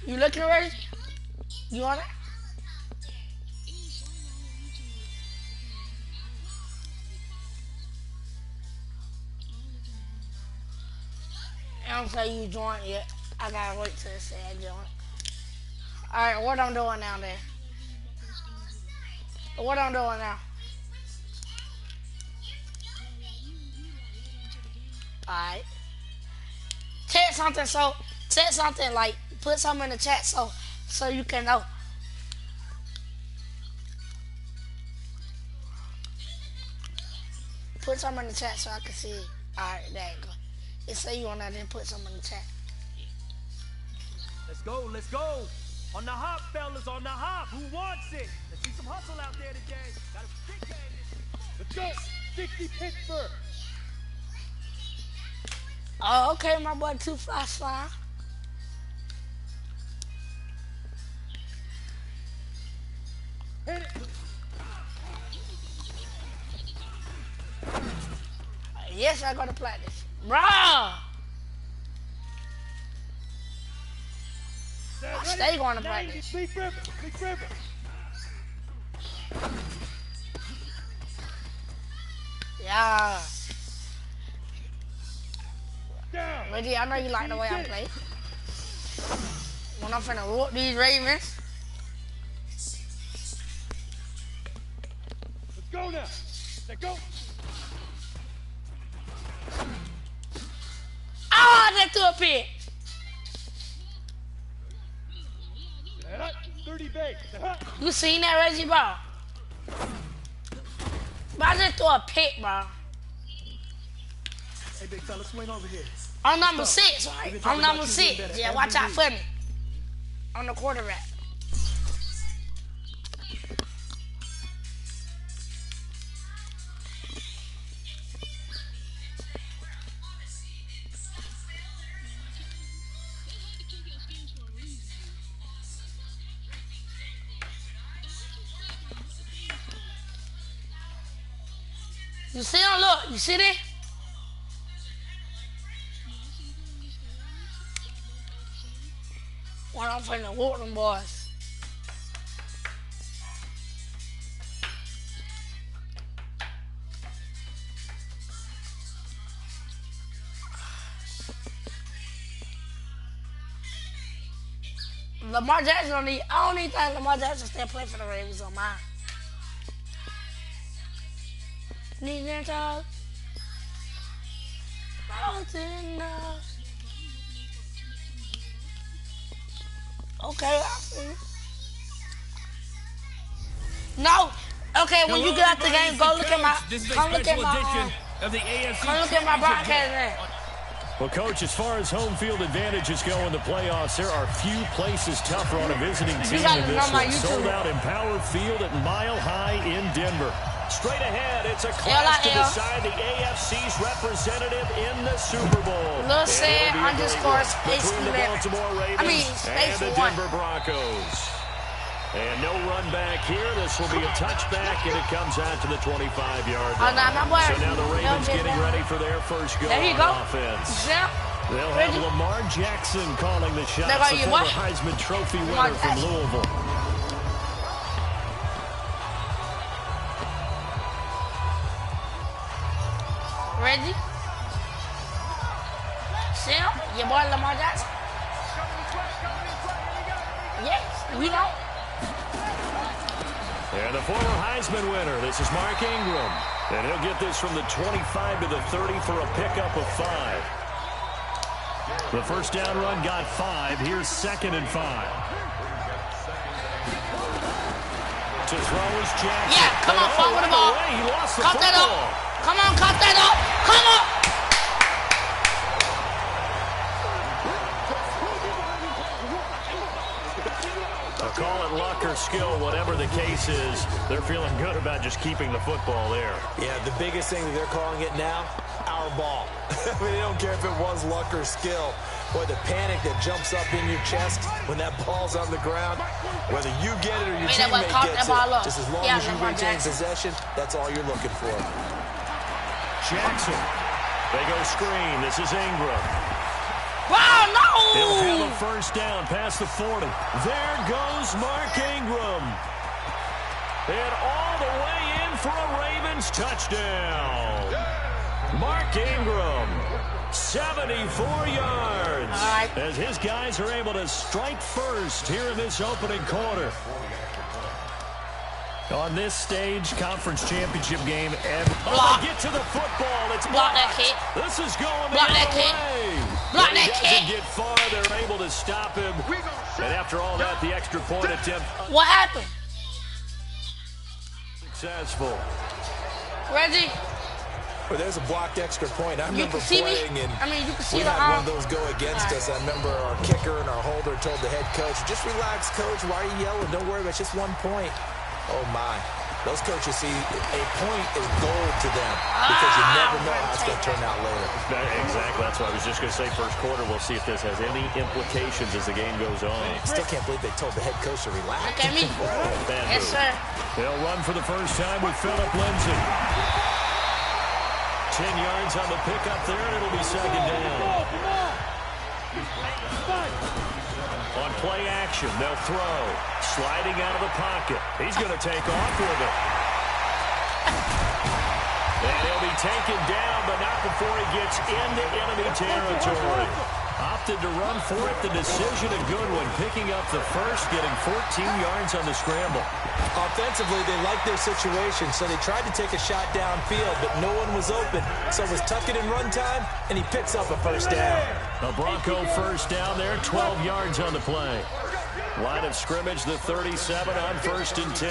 You looking ready? You on it? I don't say you join yet. I gotta wait till it say I join. Alright, what I'm doing now then? What I'm doing now? Alright. Text something like, put something in the chat so you can know. Put something in the chat so I can see it. Alright, there you go. It say you on that, then put something in the chat. Let's go, let's go. On the hop, fellas, on the hop. Who wants it? Let's see some hustle out there today. Got a stick hand. Let's go. 60 Pittsburgh. Oh, okay, my boy, 2 Fly Slime. Hit it. Yes, I gotta practice. Bruh! I stay going to practice. Big River, Big River. Yeah. Down. Reggie, I know you like the way I play. When I'm finna whoop these Ravens. Let's go now. Let's go. Oh, they threw a pick. 30 base. You seen that, Reggie, bro? But I just threw a pick, bro. Hey, big fella, swing over here. I'm number 6, right? I'm number 6. Yeah, watch out for me. I'm the quarterback. You see him? Look. You see that? When I'm finna whoop them boys. Lamar Jackson I don't even think Lamar Jackson still play for the Ravens on mine. Need to talk. Okay, I see. No. Okay, when you get out the game, go look at my. Come look at my broadcast there. Well, Coach, as far as home field advantages go in the playoffs, there are few places tougher on a visiting team than this one. Sold out Empower Field at Mile High in Denver. Straight ahead, it's a clash to decide the AFC's representative in the Super Bowl. Lil Said underscore space 11. I mean, space 1. And the Denver Broncos. And no run back here. This will be a touchback, and it comes out to the 25-yard line. So now the Ravens getting ready for their first go on offense. They'll have Lamar Jackson calling the shots, the former Heisman Trophy winner from Louisville. Reggie? Sam? Your boy Lamar Jackson? Yes, we know. And the former Heisman winner, this is Mark Ingram. And he'll get this from the 25 to the 30 for a pickup of 5. The first down run got 5. Here's 2nd and 5. To throw is Jackson. Yeah, come on, forward the ball. He lost the cut football. That up. Come on, cut that up. Come on. Call it luck or skill, whatever the case is, they're feeling good about just keeping the football there. Yeah, the biggest thing that they're calling it now, our ball. I mean, they don't care if it was luck or skill. Boy, the panic that jumps up in your chest when that ball's on the ground, whether you get it or your teammate gets it, just as long as you retain possession, that's all you're looking for. Jackson. They go screen. This is Ingram. Wow, no! He'll have a first down past the 40. There goes Mark Ingram. And all the way in for a Ravens touchdown. Mark Ingram, 74 yards. As his guys are able to strike first here in this opening quarter. On this stage, conference championship game, and they get to the football. It's blocked. That kick. This is going the Block other that kick. way. Block When he that doesn't kick. get far, they're able to stop him. And after all that, the extra point attempt What happened? successful. Reggie, Well, there's a blocked extra point. I remember see me? playing, and I mean, you can see we the had one of those go against us. I remember our kicker and our holder told the head coach, just relax, coach. Why are you yelling? Don't worry about it. It's just 1 point. Oh, my. Those coaches see a point is gold to them because you never know how it's going to turn out later. Exactly. That's what I was just going to say. First quarter, we'll see if this has any implications as the game goes on. Still can't believe they told the head coach to relax. look at me. Bad Yes, move. sir. They'll run for the first time with Phillip Lindsay. 10 yards on the pickup there, and it'll be second down. On play action, they'll throw. Sliding out of the pocket. He's going to take off with it. And he'll be taken down, but not before he gets into enemy territory. Opted to run for it. The decision a good one. Picking up the first, getting 14 yards on the scramble. Offensively, they liked their situation, so they tried to take a shot downfield, but no one was open. So it was tuck it in run time, and he picks up a first down. A Bronco first down there, 12 yards on the play. Line of scrimmage, the 37 on 1st and 10.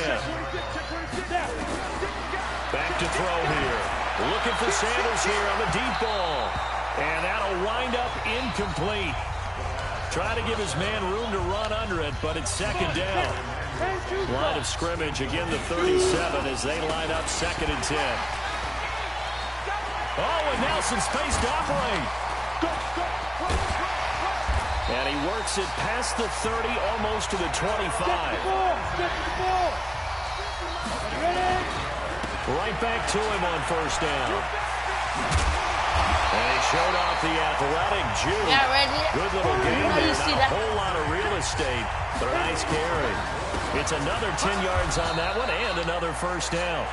Back to throw here. Looking for Sanders here on the deep ball. And that'll wind up incomplete. Trying to give his man room to run under it, but it's second down. Line of scrimmage, again the 37 as they line up 2nd and 10. Oh, and now some space to operate. And he works it past the 30, almost to the 25. Right back to him on first down. And he showed off the athletic juke. Yeah, Reggie. Good little game there. You Not see a that? whole lot of real estate, but a nice carry. It's another 10 yards on that one and another first down.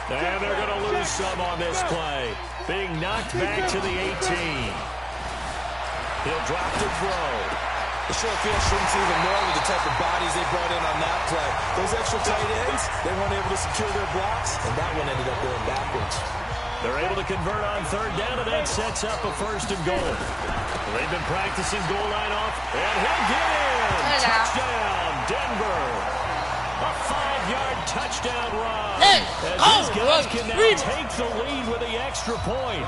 And they're going to lose some on this play. Being knocked back to the 18. He'll drop the throw. The short field shrinks even more with the type of bodies they brought in on that play. Those extra tight ends, they weren't able to secure their blocks, and that one ended up going backwards. They're able to convert on third down, and that sets up a 1st and goal. They've been practicing goal line off, and he'll get in. Touchdown, Denver. A 5-yard touchdown run. As these guys can now take the lead with the extra point.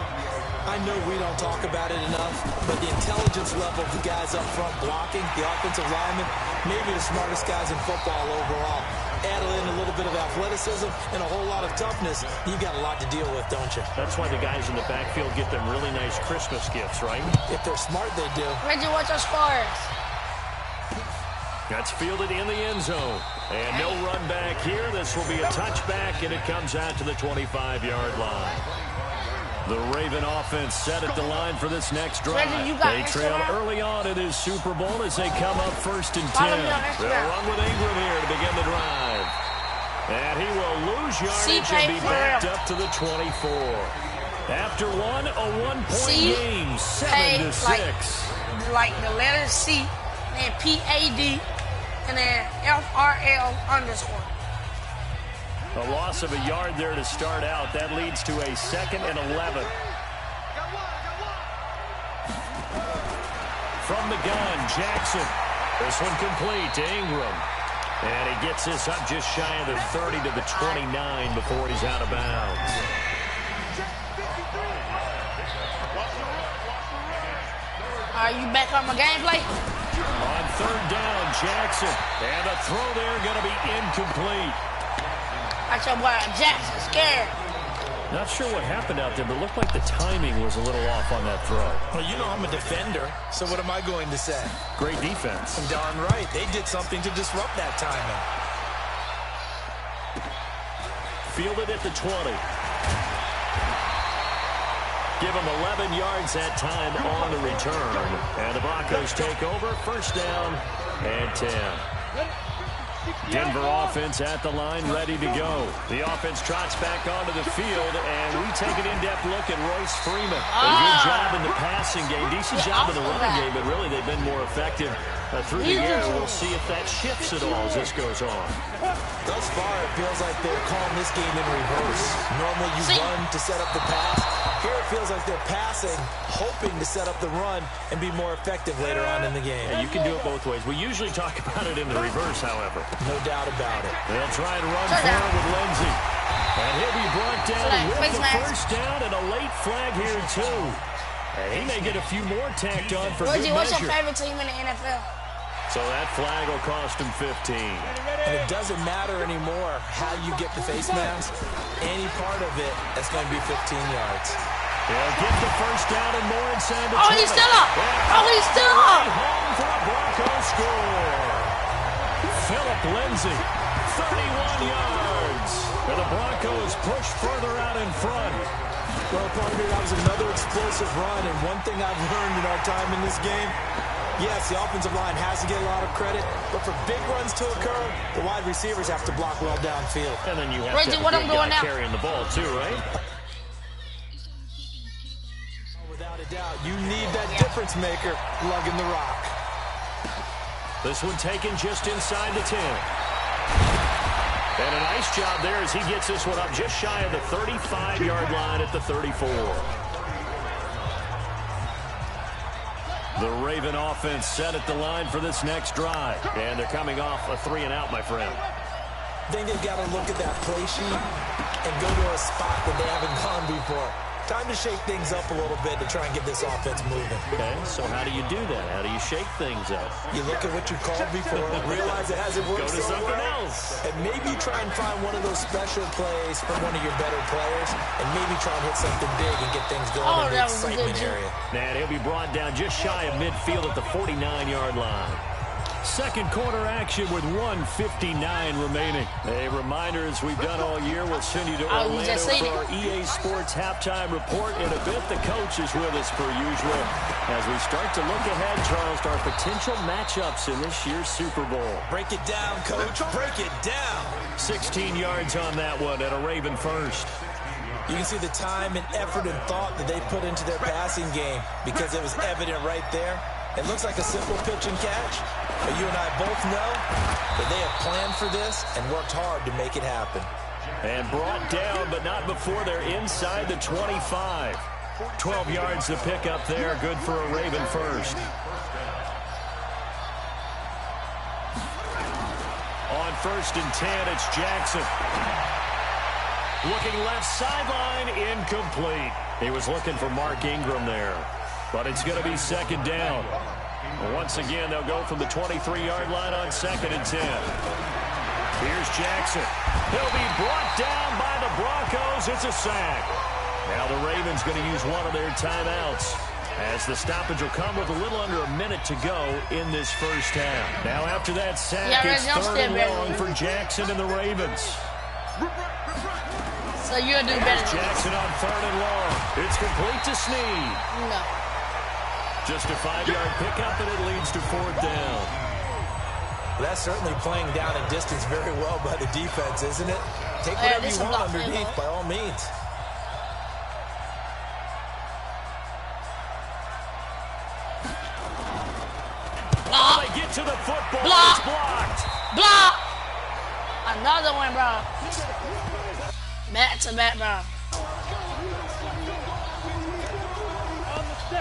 I know we don't talk about it enough, but the intelligence level of the guys up front blocking, the offensive linemen, maybe the smartest guys in football overall. Add in a little bit of athleticism and a whole lot of toughness, you got a lot to deal with, don't you? That's why the guys in the backfield get them really nice Christmas gifts, right? If they're smart, they do. Reggie, what's your score? That's fielded in the end zone. And no run back here. This will be a touchback, and it comes out to the 25-yard line. The Raven offense set at the line for this next drive. They trail early on in this Super Bowl as they come up 1st and 10. They'll run with Ingram here to begin the drive. And he will lose yardage and be backed up to the 24. After one, a one-point game, 7-6. Like the letter C, then PAD, and then FRL underscore. A loss of a yard there to start out. That leads to a 2nd and 11. From the gun, Jackson. This one complete to Ingram. And he gets this up just shy of the 30 to the 29 before he's out of bounds. Are you back on my gameplay? On third down, Jackson. And the throw there going to be incomplete. That's your boy Jackson, scared. Not sure what happened out there, but it looked like the timing was a little off on that throw. Well, you know I'm a defender, so what am I going to say? Great defense. And darn right, they did something to disrupt that timing. Fielded at the 20. Give them 11 yards that time on the return. And the Broncos take over. First down and 10. Denver offense at the line, ready to go. The offense trots back onto the field, and we take an in-depth look at Royce Freeman. A good job in the passing game, decent job in the running game, but really they've been more effective through the air. We'll see if that shifts at all as this goes on. Thus far, it feels like they're calling this game in reverse. Normally you run to set up the pass. Here it feels like they're passing, hoping to set up the run and be more effective later on in the game. Yeah, you can do it both ways. We usually talk about it in the reverse, however. No doubt about it. They'll try and run forward with Lindsey. And he'll be brought down with the first down and a late flag here, too. And he may get a few more tacked on for good measure. What's your favorite team in the NFL? So that flag will cost him 15. And it doesn't matter anymore how you get the face mask. Any part of it, that's going to be 15 yards. They'll get the first down and more inside the 20. Oh, he's still up! Oh, he's still up! Home for a Broncos score. Philip Lindsay, 31 yards. And the Broncos push further out in front. Well, partner, that was another explosive run. And one thing I've learned in our time in this game, yes, the offensive line has to get a lot of credit, but for big runs to occur, the wide receivers have to block well downfield. And then you have to have a good guy carrying the ball too, right? Without a doubt, you need that difference maker lugging the rock. This one taken just inside the 10. And a nice job there as he gets this one up just shy of the 35-yard line at the 34. The Raven offense set at the line for this next drive. And they're coming off a 3-and-out, my friend. I think they've got to look at that play sheet and go to a spot that they haven't gone before. Time to shake things up a little bit to try and get this offense moving. Okay, so how do you do that? How do you shake things up? You look at what you called before, realize it hasn't worked so well. Go to something else. And maybe try and find one of those special plays from one of your better players, and maybe try and hit something big and get things going in the excitement area. And he'll be brought down just shy of midfield at the 49-yard line. Second quarter action with 1:59 remaining. A reminder, as we've done all year, we'll send you to Orlando for our EA Sports halftime report. In a bit, the coach is with us per usual. As we start to look ahead, Charles, to our potential matchups in this year's Super Bowl. Break it down, coach. Break it down. 16 yards on that one and a Raven first. You can see the time and effort and thought that they put into their passing game because it was evident right there. It looks like a simple pitch and catch, but you and I both know that they have planned for this and worked hard to make it happen. And brought down, but not before they're inside the 25. 12 yards to pick up there, good for a Raven first. On 1st and 10, it's Jackson. Looking left sideline, incomplete. He was looking for Mark Ingram there. But it's going to be second down. Once again, they'll go from the 23-yard line on 2nd and 10. Here's Jackson. He'll be brought down by the Broncos. It's a sack. Now the Ravens going to use one of their timeouts, as the stoppage will come with a little under a minute to go in this first half. Now after that sack, it's 3rd and long for Jackson and the Ravens. So you'll do better. Jackson on 3rd and long. It's complete to Snead. No. Just a 5-yard pickup, and it leads to 4th down. Well, that's certainly playing down a distance very well by the defense, isn't it? Take whatever you want underneath, by all means. Block. They get to the football. Block. It's blocked. Block. Another one, bro. Back to back, bro.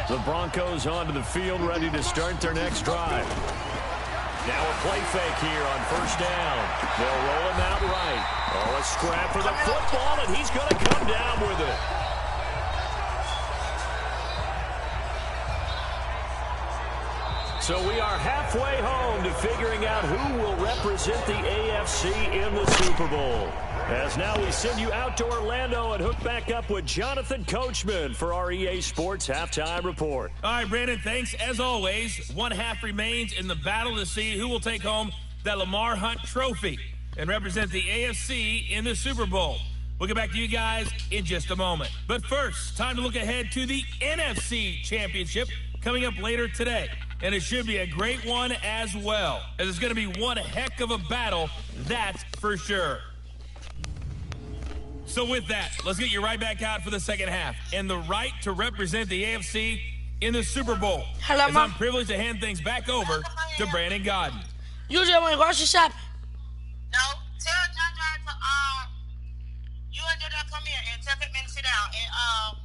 The Broncos onto the field, ready to start their next drive. Now a play fake here on 1st down. They'll roll him out right. Oh, a scrap for the football, and he's going to come down with it. So we are halfway home to figuring out who will represent the AFC in the Super Bowl. As now we send you out to Orlando and hook back up with Jonathan Coachman for our EA Sports Halftime Report. All right, Brandon, thanks. As always, one half remains in the battle to see who will take home that Lamar Hunt Trophy and represent the AFC in the Super Bowl. We'll get back to you guys in just a moment. But first, time to look ahead to the NFC Championship coming up later today. And it should be a great one as well, as it's going to be one heck of a battle, that's for sure. So with that, let's get you right back out for the second half and the right to represent the AFC in the Super Bowl. Hello, as Mom. I'm privileged to hand things back over to Brandon Godden. You just went grocery shopping? No, tell John to you and John come here and tell Pittman to sit down and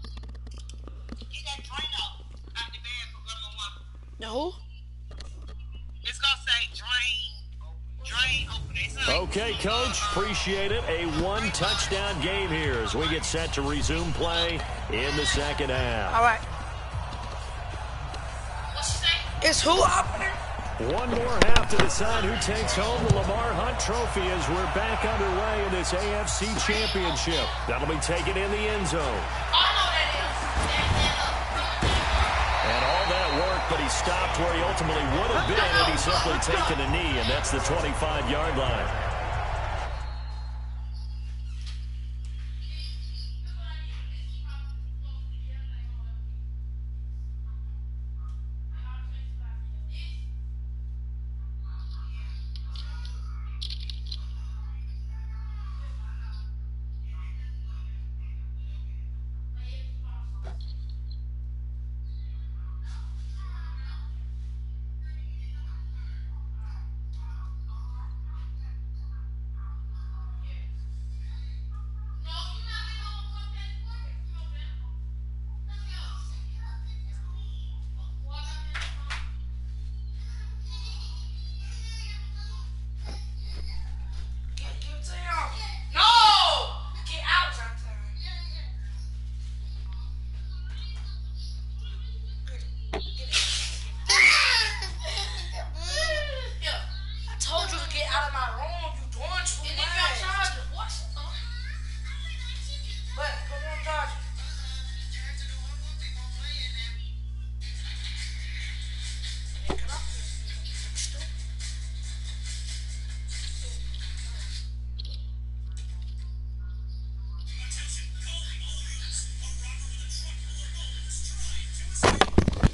get that drain out the bed for number one. No. It's gonna say drain opener. Okay, Coach, appreciate it. A one-touchdown game here as we get set to resume play in the second half. All right. What's she say? It's who opener? One more half to decide who takes home the Lamar Hunt Trophy as we're back underway in this AFC Championship. That'll be taken in the end zone. And all that work, but he stopped where he ultimately would have been had he simply taken a knee, and that's the 25-yard line.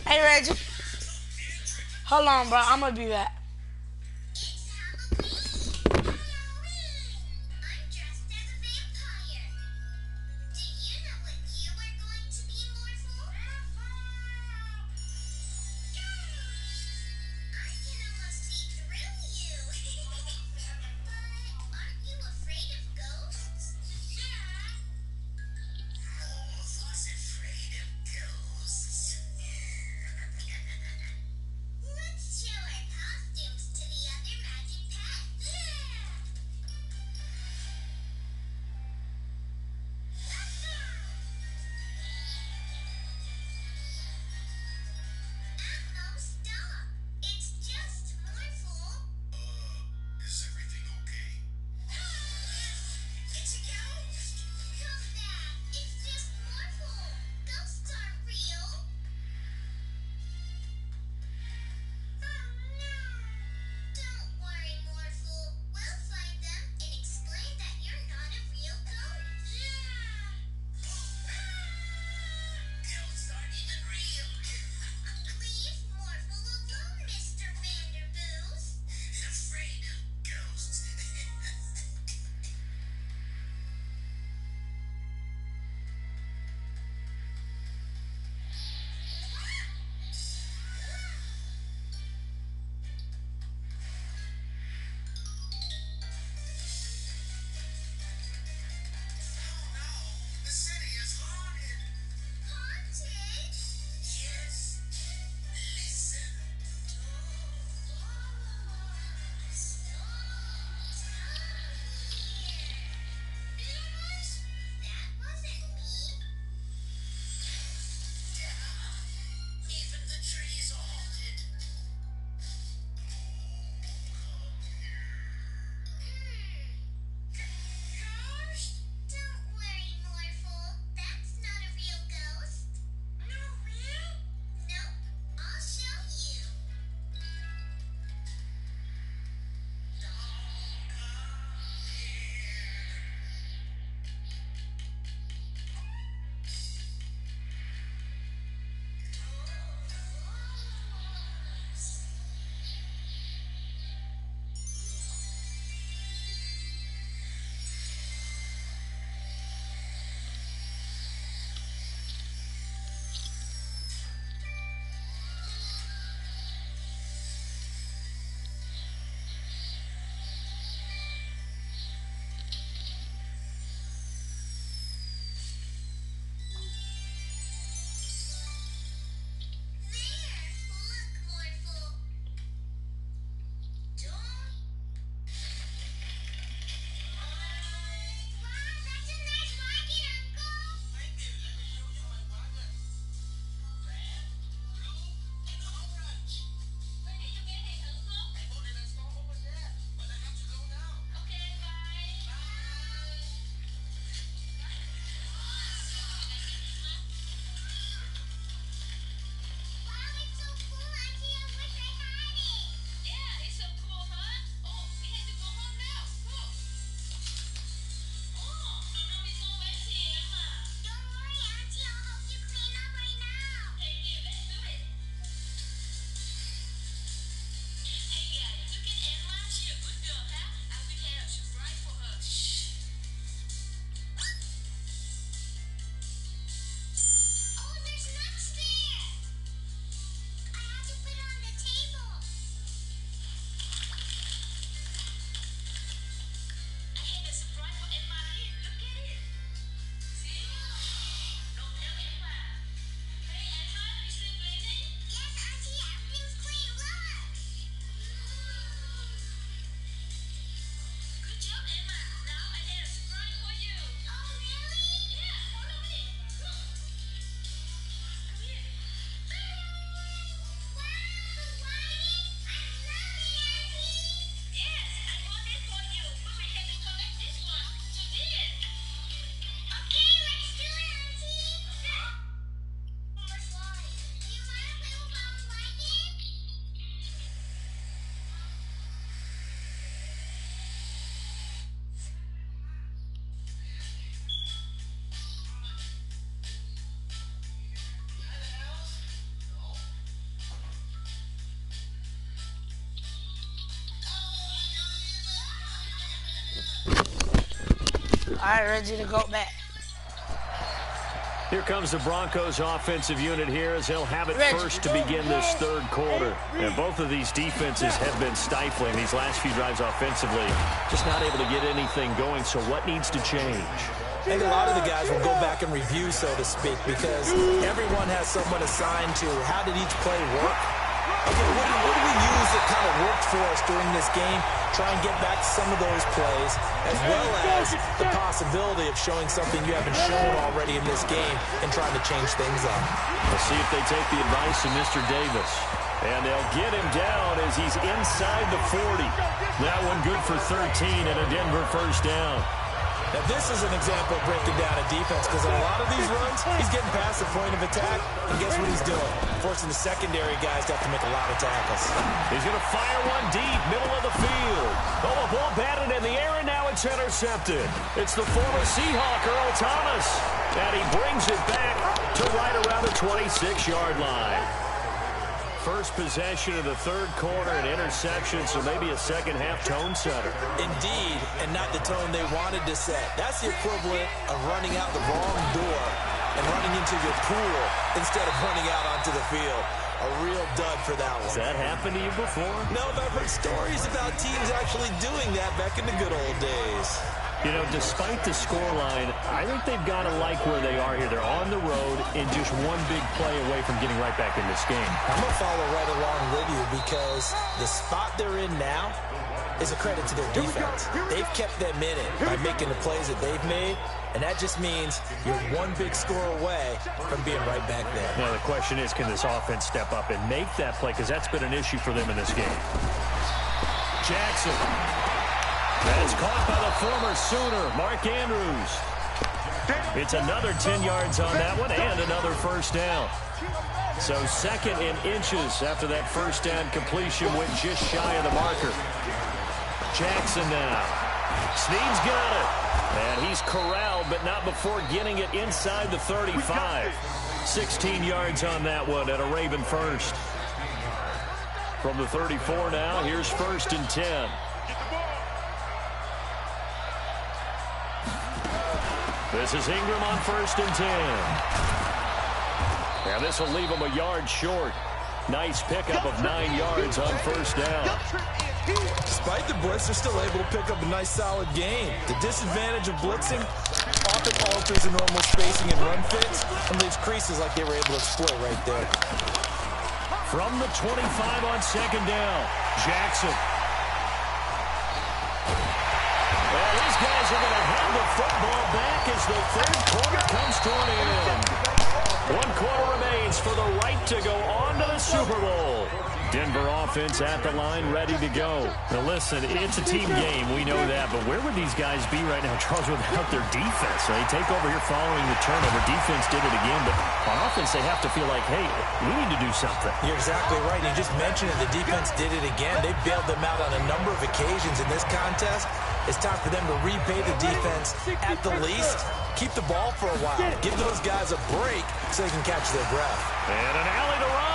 Hey, Reggie. Hold on, bro. I'm going to be back. right, Reggie to go back. Here comes the Broncos offensive unit here as they'll have it first to begin this third quarter. And both of these defenses have been stifling these last few drives offensively. Just not able to get anything going, so what needs to change? I think a lot of the guys will go back and review, so to speak, because everyone has someone assigned to how did each play work. Okay, what do we use that kind of worked for us during this game? Try and get back to some of those plays, as well as the possibility of showing something you haven't shown already in this game and trying to change things up. We'll see if they take the advice of Mr. Davis. And they'll get him down as he's inside the 40. That one good for 13 and a Denver first down. Now, this is an example of breaking down a defense, because in a lot of these runs, he's getting past the point of attack, and guess what he's doing? Forcing the secondary guys to have to make a lot of tackles. He's going to fire one deep, middle of the field. Oh, a ball batted in the air, and now it's intercepted. It's the former Seahawk, Earl Thomas, and he brings it back to right around the 26-yard line. First possession of the third quarter, an interception, so maybe a second-half tone setter. Indeed, and not the tone they wanted to set. That's the equivalent of running out the wrong door and running into your pool instead of running out onto the field. A real dud for that one. Has that happened to you before? No, but I've heard stories about teams actually doing that back in the good old days. You know, despite the scoreline, I think they've got to like where they are here. They're on the road and just one big play away from getting right back in this game. I'm going to follow right along with you, because the spot they're in now is a credit to their defense. They've kept them in it by making the plays that they've made, and that just means you're one big score away from being right back there. Now, the question is, can this offense step up and make that play? Because that's been an issue for them in this game. Jackson. That's caught by the former Sooner, Mark Andrews. It's another 10 yards on that one and another first down. So second in inches after that first down completion went just shy of the marker. Jackson now. Snead's got it. And he's corralled, but not before getting it inside the 35. 16 yards on that one at a Raven first. From the 34 now, here's first and 10. This is Ingram on first and 10. And this will leave him a yard short. Nice pickup of 9 yards on first down. Despite the blitz, they're still able to pick up a nice solid gain. The disadvantage of blitzing often alters the normal spacing and run fits and leaves creases like they were able to exploit right there. From the 25 on second down, Jackson. Well, these guys are going to hand the football back as the third quarter comes to an end. 1 quarter remains for the right to go on to the Super Bowl. Denver offense at the line, ready to go. Now listen, it's a team game, we know that, but where would these guys be right now, Charles, without their defense? So they take over here following the turnover. Defense did it again, but on offense they have to feel like, hey, we need to do something. You're exactly right. You just mentioned it. The defense did it again. They bailed them out on a number of occasions in this contest. It's time for them to repay the defense at the least. Keep the ball for a while. Give those guys a break so they can catch their breath. And an alley to run.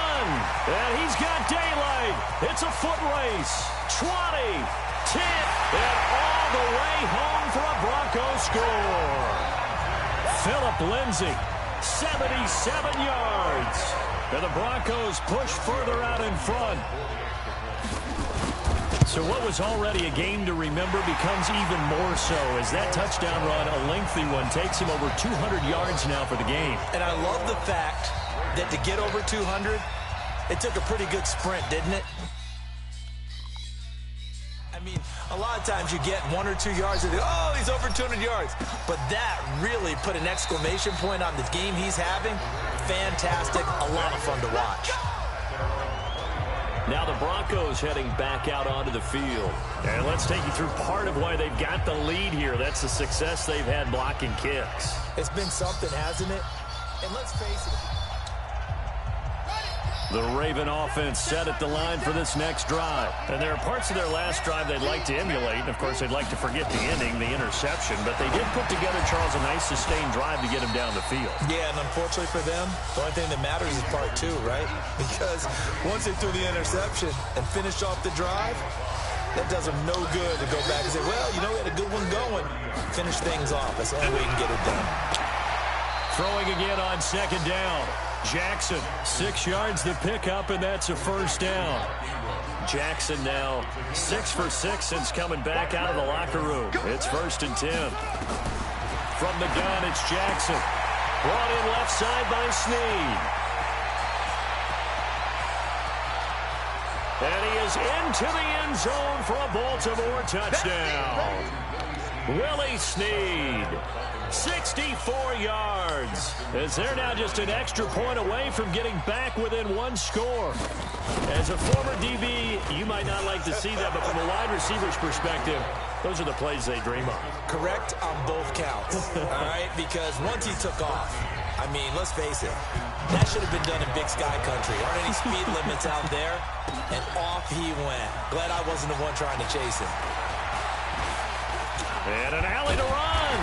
And he's got daylight. It's a foot race. 20, 10, and all the way home for a Broncos score. Phillip Lindsay, 77 yards. And the Broncos push further out in front. So what was already a game to remember becomes even more so as that touchdown run, a lengthy one, takes him over 200 yards now for the game. And I love the fact that to get over 200, it took a pretty good sprint, didn't it? I mean, a lot of times you get 1 or 2 yards and oh, he's over 200 yards. But that really put an exclamation point on the game he's having. Fantastic, a lot of fun to watch. Now the Broncos heading back out onto the field. And let's take you through part of why they've got the lead here. That's the success they've had blocking kicks. It's been something, hasn't it? And let's face it. The Raven offense set at the line for this next drive. And there are parts of their last drive they'd like to emulate. And, of course, they'd like to forget the ending, the interception. But they did put together, Charles, a nice sustained drive to get him down the field. Yeah, and unfortunately for them, the only thing that matters is part 2, right? Because once they threw the interception and finished off the drive, That does them no good to go back and say, well, you know, we had a good one going. Finish things off. That's the only way you can get it done. Throwing again on second down. Jackson, 6 yards to pick up, and that's a first down. Jackson now 6 for 6 since coming back out of the locker room. It's 1st and 10. From the gun, it's Jackson. Brought in left side by Snead. And he is into the end zone for a Baltimore touchdown. Willie Snead, 64 yards. As they're now just an extra point away from getting back within 1 score. As a former DB, you might not like to see that, but from a wide receiver's perspective, those are the plays they dream of. Correct on both counts, all right? Because once he took off, I mean, let's face it, that should have been done in Big Sky country. Aren't any speed limits out there? And off he went. Glad I wasn't the one trying to chase him. And an alley to run.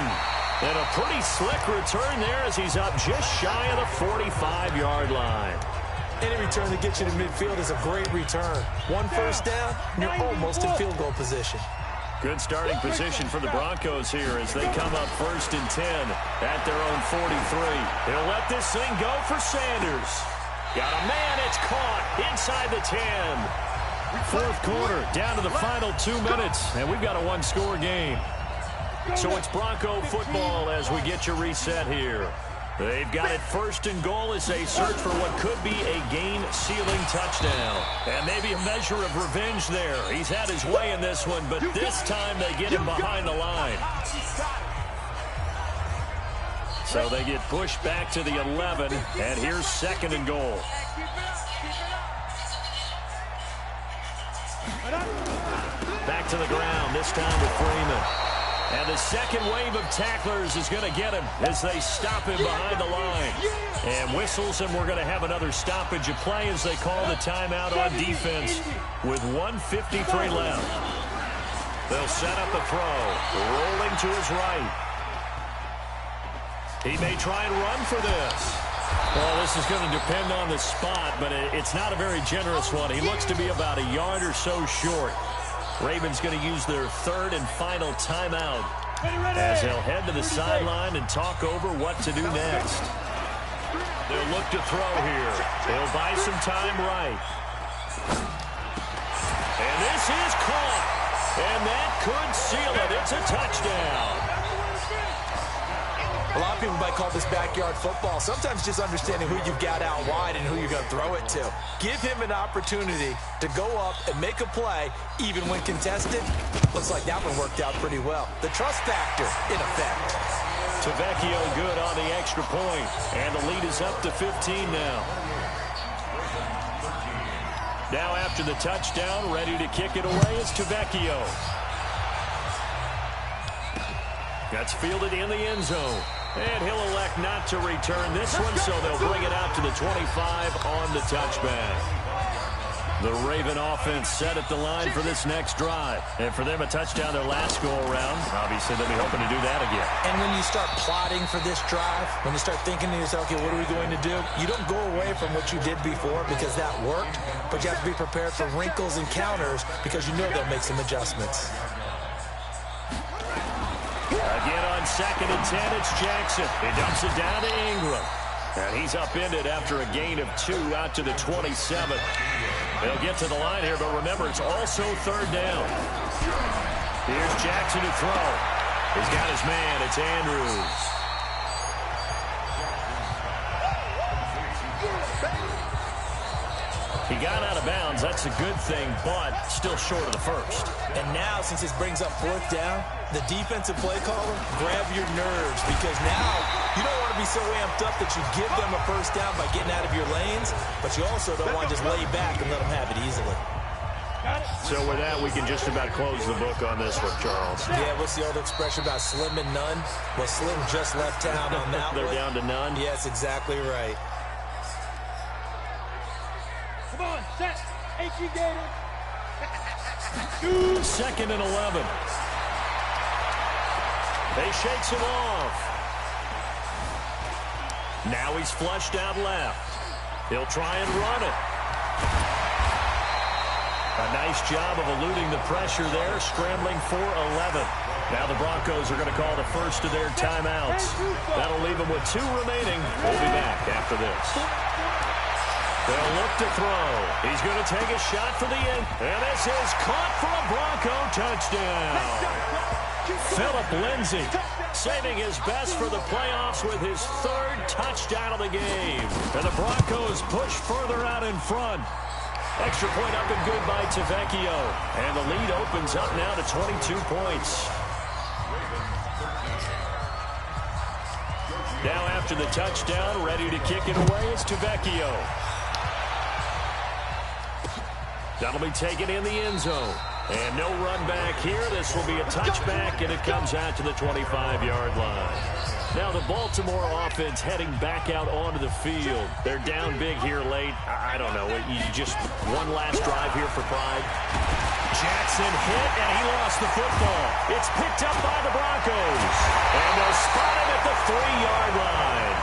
And a pretty slick return there as he's up just shy of the 45-yard line. Any return that gets you to midfield is a great return. 1 first down, you're almost in field goal position. Good starting position for the Broncos here as they come up 1st and 10 at their own 43. He'll let this thing go for Sanders. Got a man, it's caught inside the 10. 4th quarter, down to the final 2 minutes, and we've got a 1-score game. So it's Bronco football as we get your reset here. They've got it 1st and goal as they search for what could be a game-sealing touchdown. And maybe a measure of revenge there. He's had his way in this one, but this time they get him behind the line. So they get pushed back to the 11, and here's 2nd and goal. Back to the ground, this time with Freeman. And the second wave of tacklers is going to get him as they stop him behind the line. And whistles, and we're going to have another stoppage of play as they call the timeout on defense with 1:53 left. They'll set up a throw, rolling to his right. He may try and run for this. Well, this is going to depend on the spot, but it's not a very generous one. He looks to be about a yard or so short. Ravens going to use their 3rd and final timeout as they'll head to the sideline and talk over what to do next. They'll look to throw here. They'll buy some time right. And this is caught. And that could seal it. It's a touchdown. A lot of people might call this backyard football. Sometimes just understanding who you've got out wide and who you're going to throw it to. Give him an opportunity to go up and make a play, even when contested. Looks like that one worked out pretty well. The trust factor in effect. Tavecchio good on the extra point, and the lead is up to 15 now. Now after the touchdown, ready to kick it away is Tavecchio. That's fielded in the end zone. And he'll elect not to return this one, so they'll bring it out to the 25 on the touchback. The Raven offense set at the line for this next drive. And for them, a touchdown their last go-around. Obviously, they'll be hoping to do that again. And when you start plotting for this drive, when you start thinking to yourself, okay, what are we going to do? You don't go away from what you did before because that worked, but you have to be prepared for wrinkles and counters because you know they'll make some adjustments. Again on 2nd and 10, it's Jackson. He dumps it down to Ingram. And he's upended after a gain of 2 out to the 27. They'll get to the line here, but remember, it's also 3rd down. Here's Jackson to throw. He's got his man. It's Andrews. He got out of bounds. That's a good thing, but still short of the first. And now, since this brings up 4th down, the defensive play caller, grab your nerves because now you don't want to be so amped up that you give them a first down by getting out of your lanes, but you also don't want to just lay back and let them have it easily. So with that, we can just about close the book on this one, Charles. Yeah, what's the old expression about slim and none? Well, Slim just left town on that They're one. down to none? Yes, exactly right. Come on, set. HE Gator. 2nd and 11. They shakes him off. Now he's flushed out left. He'll try and run it. A nice job of eluding the pressure there, scrambling for 11. Now the Broncos are going to call the first of their timeouts. That'll leave them with 2 remaining. We'll be back after this. They'll look to throw. He's going to take a shot for the end. And this is caught for a Bronco touchdown. Philip Lindsay saving his best for the playoffs with his 3rd touchdown of the game. And the Broncos push further out in front. Extra point up and good by Tavecchio. And the lead opens up now to 22 points. Now after the touchdown, ready to kick it away is Tavecchio. That'll be taken in the end zone. And no run back here. This will be a touchback, and it comes out to the 25-yard line. Now the Baltimore offense heading back out onto the field. They're down big here late. I don't know. Just one last drive here for pride. Jackson hit, and he lost the football. It's picked up by the Broncos. And they'll spot him at the 3-yard line.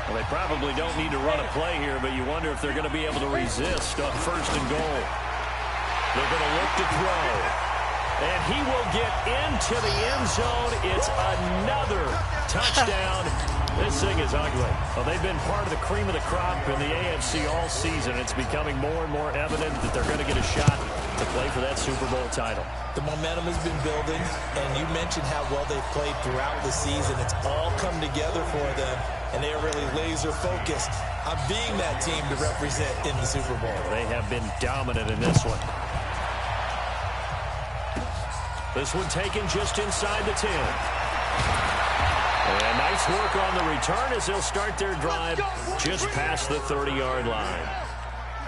Well, they probably don't need to run a play here, but you wonder if they're going to be able to resist on 1st and goal. They're going to look to throw. And he will get into the end zone. It's another touchdown. This thing is ugly. Well, they've been part of the cream of the crop in the AFC all season. It's becoming more and more evident that they're going to get a shot to play for that Super Bowl title. The momentum has been building, and you mentioned how well they've played throughout the season. It's all come together for them, and they are really laser-focused on being that team to represent in the Super Bowl. They have been dominant in this one. This one taken just inside the 10. And nice work on the return as they'll start their drive just past the 30-yard line.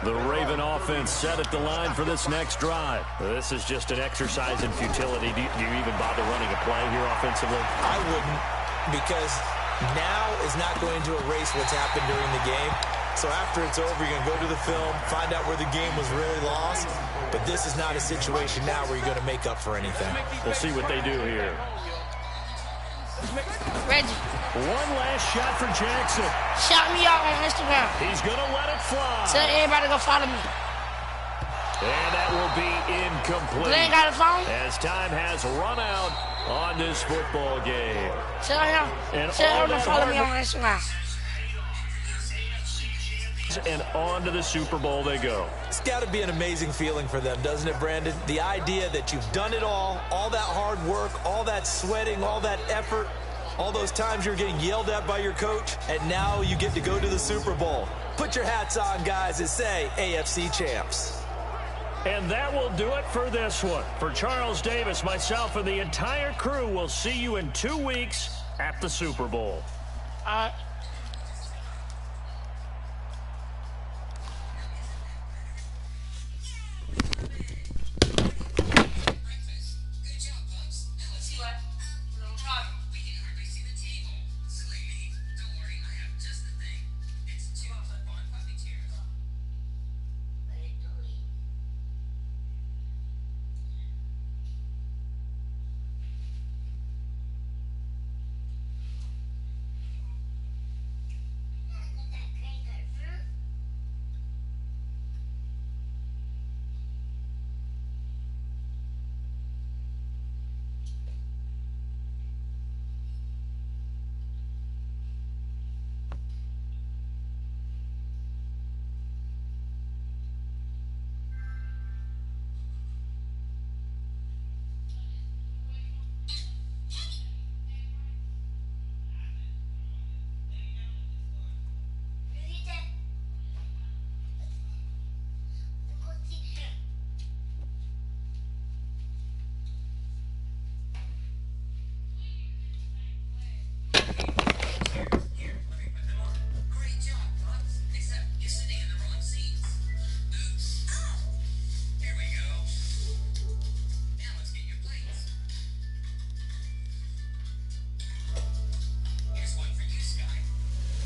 The Raven offense set at the line for this next drive. This is just an exercise in futility. Do you even bother running a play here offensively? I wouldn't, because now is not going to erase what's happened during the game. So after it's over, you're going to go to the film, find out where the game was really lost. But this is not a situation now where you're going to make up for anything. We'll see what they do here. Reggie. One last shot for Jackson. Shout me out on Instagram. He's going to let it fly. Tell everybody to go follow me. And that will be incomplete. Glenn got a phone? As time has run out on this football game. Tell him to follow me on Instagram. And on to the Super Bowl they go. It's got to be an amazing feeling for them, doesn't it, Brandon? The idea that you've done it all that hard work, all that sweating, all that effort, all those times you're getting yelled at by your coach, and now you get to go to the Super Bowl. Put your hats on, guys, and say AFC champs. And that will do it for this one. For Charles Davis, myself, and the entire crew, we'll see you in 2 weeks at the Super Bowl. All right.